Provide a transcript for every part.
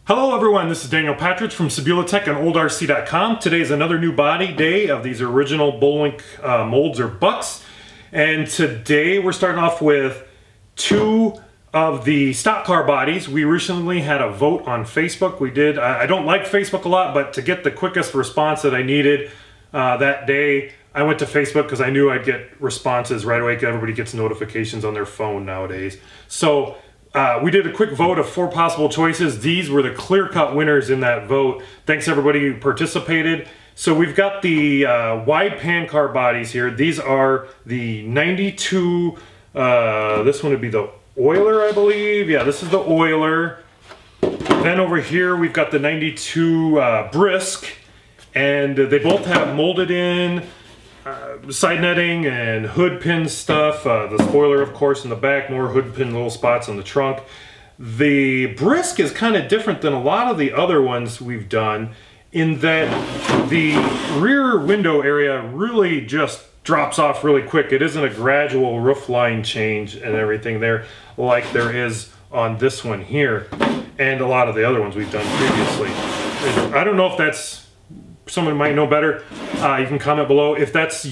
Hello everyone, this is Daniel Patridge from Tech and OldRC.com. Today is another new body day of these original BoLink molds or bucks. And today we're starting off with two of the stock car bodies. We recently had a vote on Facebook. I don't like Facebook a lot, but to get the quickest response that I needed that day, I went to Facebook because I knew I'd get responses right away because everybody gets notifications on their phone nowadays. So we did a quick vote of 4 possible choices. These were the clear-cut winners in that vote. Thanks everybody who participated. So we've got the wide pan car bodies here. These are the 92, this one would be the Oiler, I believe. Yeah, this is the Oiler. Then over here we've got the 92 Brisk. And they both have molded in side netting and hood pin stuff. The spoiler, of course, in the back, more hood pin little spots on the trunk. The Brisk is kind of different than a lot of the other ones we've done in that the rear window area really just drops off really quick. It isn't a gradual roof line change and everything there like there is on this one here and a lot of the other ones we've done previously. I don't know if that's, someone might know better. You can comment below if that's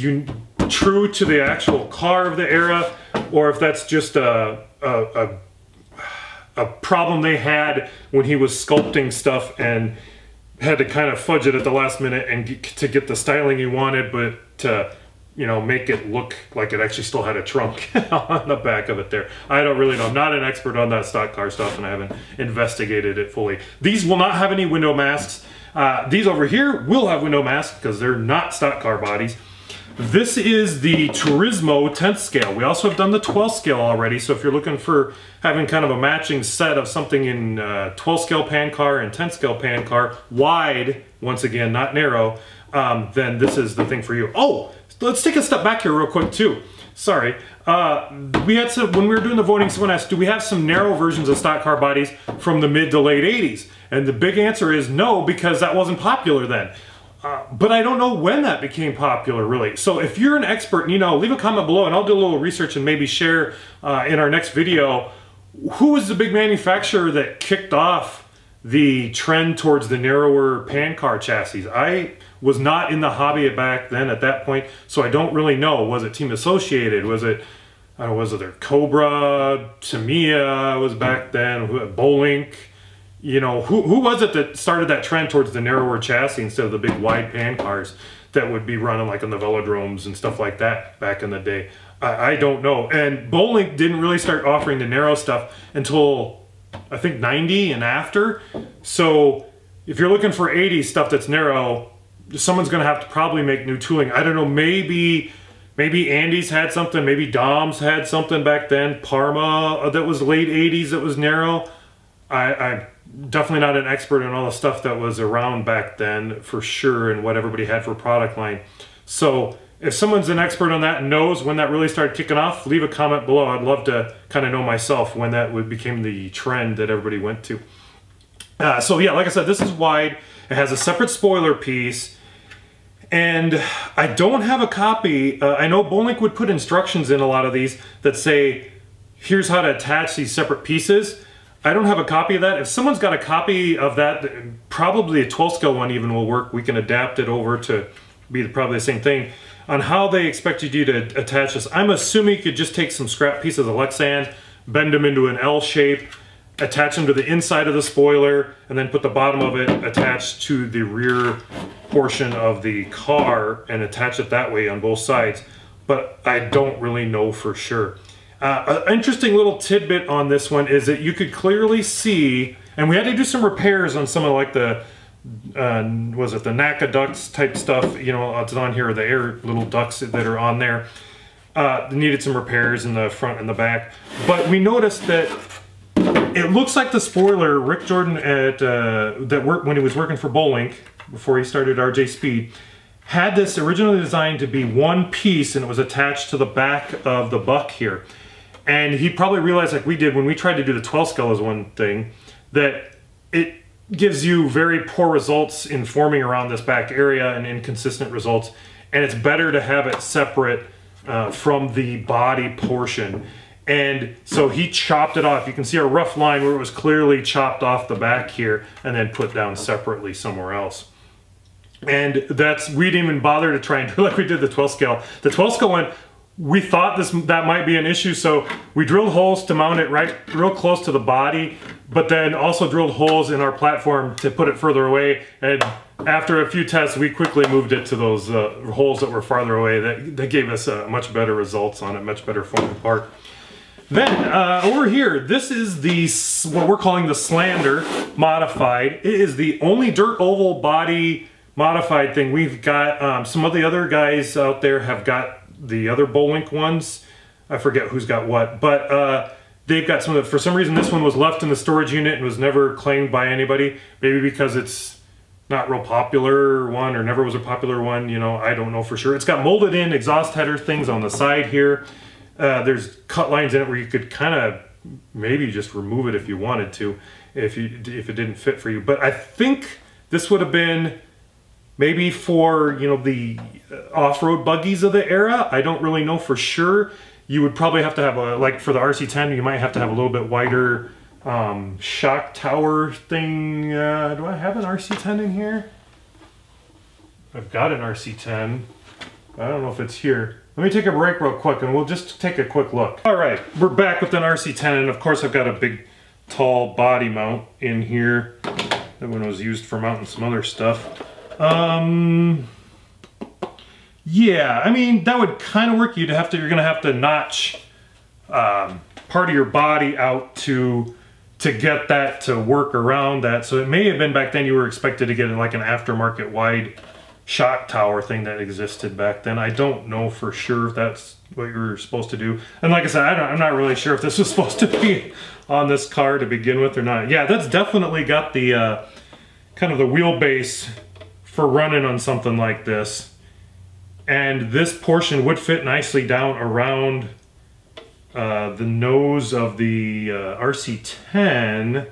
true to the actual car of the era, or if that's just a problem they had when he was sculpting stuff and had to kind of fudge it at the last minute and to get the styling he wanted, but to, you know, make it look like it actually still had a trunk on the back of it there. I don't really know. I'm not an expert on that stock car stuff and I haven't investigated it fully. These will not have any window masks. These over here will have window masks because they're not stock car bodies. This is the Tourismo 10th scale. We also have done the 12th scale already, so if you're looking for having kind of a matching set of something in 12th scale pan car and 10th scale pan car, wide, once again, not narrow, then this is the thing for you. Oh, let's take a step back here real quick too. Sorry. We had some, when we were doing the voting, someone asked, do we have some narrow versions of stock car bodies from the mid to late 80s? And the big answer is no, because that wasn't popular then. But I don't know when that became popular, really. So if you're an expert, you know, leave a comment below and I'll do a little research and maybe share in our next video who was the big manufacturer that kicked off the trend towards the narrower pan car chassis. I was not in the hobby back then at that point, so I don't really know. Was it Team Associated? Was it their Cobra? Tamiya was back then. BoLink? You know, who was it that started that trend towards the narrower chassis instead of the big wide pan cars that would be running like on the velodromes and stuff like that back in the day? I don't know. And BoLink didn't really start offering the narrow stuff until I think 90 and after. So if you're looking for 80s stuff that's narrow, someone's going to have to probably make new tooling. I don't know, maybe Andy's had something, maybe Dom's had something back then, Parma that was late 80s that was narrow. I'm definitely not an expert in all the stuff that was around back then for sure and what everybody had for product line. So if someone's an expert on that and knows when that really started kicking off, leave a comment below. I'd love to kind of know myself when that became the trend that everybody went to. So yeah, like I said, this is wide. It has a separate spoiler piece. And I don't have a copy. I know BoLink would put instructions in a lot of these that say, here's how to attach these separate pieces. I don't have a copy of that. If someone's got a copy of that, probably a 12 scale one even will work. We can adapt it over to be probably the same thing. On how they expected you to attach this, I'm assuming you could just take some scrap pieces of Lexan, bend them into an L shape, attach them to the inside of the spoiler, and then put the bottom of it attached to the rear portion of the car and attach it that way on both sides. But I don't really know for sure. An interesting little tidbit on this one is that you could clearly see, and we had to do some repairs on some of like the, was it the NACA ducts type stuff, you know, it's on here, the air little ducts that are on there. Needed some repairs in the front and the back. But we noticed that it looks like the spoiler, Rick Jordan when he was working for BoLink, before he started RJ Speed, had this originally designed to be one piece and it was attached to the back of the buck here. And he probably realized, like we did when we tried to do the 12 scale as one thing, that it gives you very poor results in forming around this back area and inconsistent results. And it's better to have it separate from the body portion. And so he chopped it off. You can see a rough line where it was clearly chopped off the back here and then put down separately somewhere else. And we didn't even bother to try and do like we did the 12 scale. The 12 scale one, we thought that might be an issue, so we drilled holes to mount it right real close to the body, but then also drilled holes in our platform to put it further away. And after a few tests, we quickly moved it to those holes that were farther away. That gave us much better results on it, much better form part. Then over here, this is what we're calling the Slander modified. It is the only dirt oval body modified thing we've got. Some of the other guys out there have got the other BoLink ones. I forget who's got what, but they've got some of for some reason this one was left in the storage unit and was never claimed by anybody. Maybe because it's not real popular one or never was a popular one, you know, I don't know for sure. It's got molded in exhaust header things on the side here. There's cut lines in it where you could kind of maybe just remove it if you wanted to, if it didn't fit for you. But I think this would have been maybe for, you know, the off-road buggies of the era. I don't really know for sure. You would probably have to have like for the RC10, you might have to have a little bit wider shock tower thing. Do I have an RC10 in here? I've got an RC10. I don't know if it's here. Let me take a break real quick and we'll just take a quick look. All right, we're back with an RC10, and of course I've got a big tall body mount in here. That one was used for mounting some other stuff. Yeah, I mean, that would kind of work. You're gonna have to notch part of your body out to get that to work around that. So it may have been back then you were expected to get like an aftermarket wide shock tower thing that existed back then. I don't know for sure if that's what you were supposed to do. And like I said, I'm not really sure if this was supposed to be on this car to begin with or not. Yeah, that's definitely got the kind of the wheelbase for running on something like this. And this portion would fit nicely down around the nose of the RC10.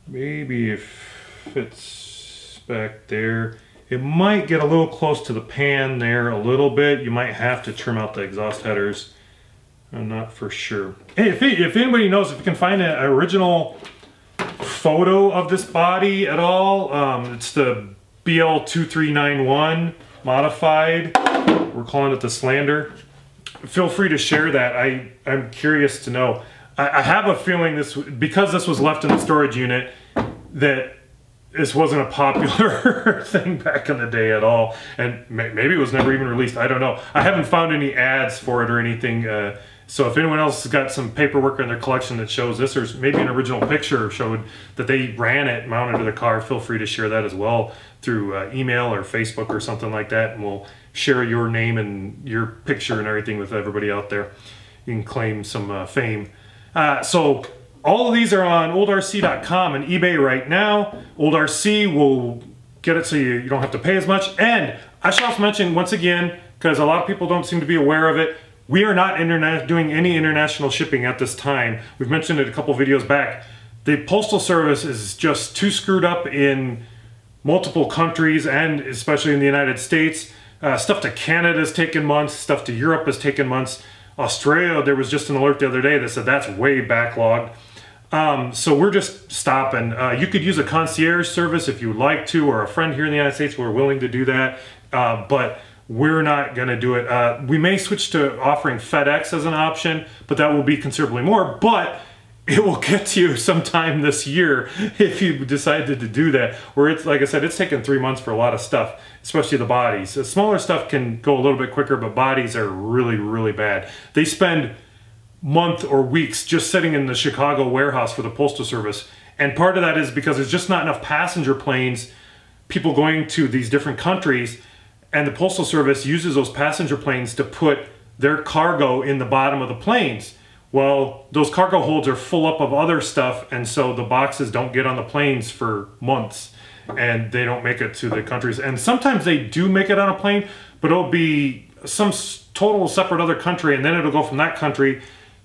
Maybe if it's back there. It might get a little close to the pan there a little bit. You might have to trim out the exhaust headers. I'm not for sure. Hey, if anybody knows, if you can find an original photo of this body at all, it's the BL2391 modified. We're calling it the Slander. Feel free to share that. I'm curious to know. I have a feeling because this was left in the storage unit, that this wasn't a popular thing back in the day at all, and maybe it was never even released. I don't know. I haven't found any ads for it or anything, so if anyone else has got some paperwork in their collection that shows this, or maybe an original picture showed that they ran it mounted to the car, feel free to share that as well through email or Facebook or something like that, and we'll share your name and your picture and everything with everybody out there. You can claim some fame. So all of these are on oldrc.com and eBay right now. Old RC will get it so you don't have to pay as much. And I should also mention once again, because a lot of people don't seem to be aware of it, we are not doing any international shipping at this time. We've mentioned it a couple videos back. The Postal Service is just too screwed up in multiple countries, and especially in the United States. Stuff to Canada has taken months, stuff to Europe has taken months. Australia, there was just an alert the other day that said that's way backlogged. So we're just stopping. You could use a concierge service if you would like to, or a friend here in the United States. We're willing to do that, but we're not going to do it. We may switch to offering FedEx as an option, but that will be considerably more, but it will get to you sometime this year if you decided to do that. Where it's, like I said, it's taken 3 months for a lot of stuff, especially the bodies. The smaller stuff can go a little bit quicker, but bodies are really, really bad. They spend months or weeks just sitting in the Chicago warehouse for the Postal Service. And part of that is because there's just not enough passenger planes, people going to these different countries, and the Postal Service uses those passenger planes to put their cargo in the bottom of the planes. Well, those cargo holds are full up of other stuff, and so the boxes don't get on the planes for months, and they don't make it to the countries. And sometimes they do make it on a plane, but it'll be some total separate other country, and then it'll go from that country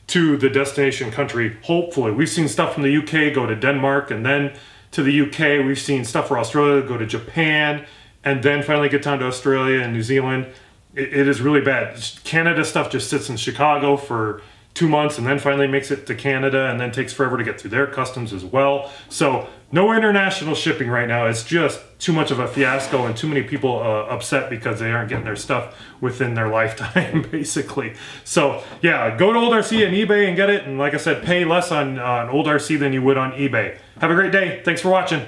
to the destination country, hopefully. We've seen stuff from the UK go to Denmark, and then to the UK. We've seen stuff for Australia go to Japan, and then finally get down to Australia and New Zealand. It is really bad. Canada stuff just sits in Chicago for 2 months and then finally makes it to Canada and then takes forever to get through their customs as well. So no international shipping right now. It's just too much of a fiasco and too many people upset because they aren't getting their stuff within their lifetime, basically. So yeah, go to Old RC and eBay and get it. And like I said, pay less on Old RC than you would on eBay. Have a great day. Thanks for watching.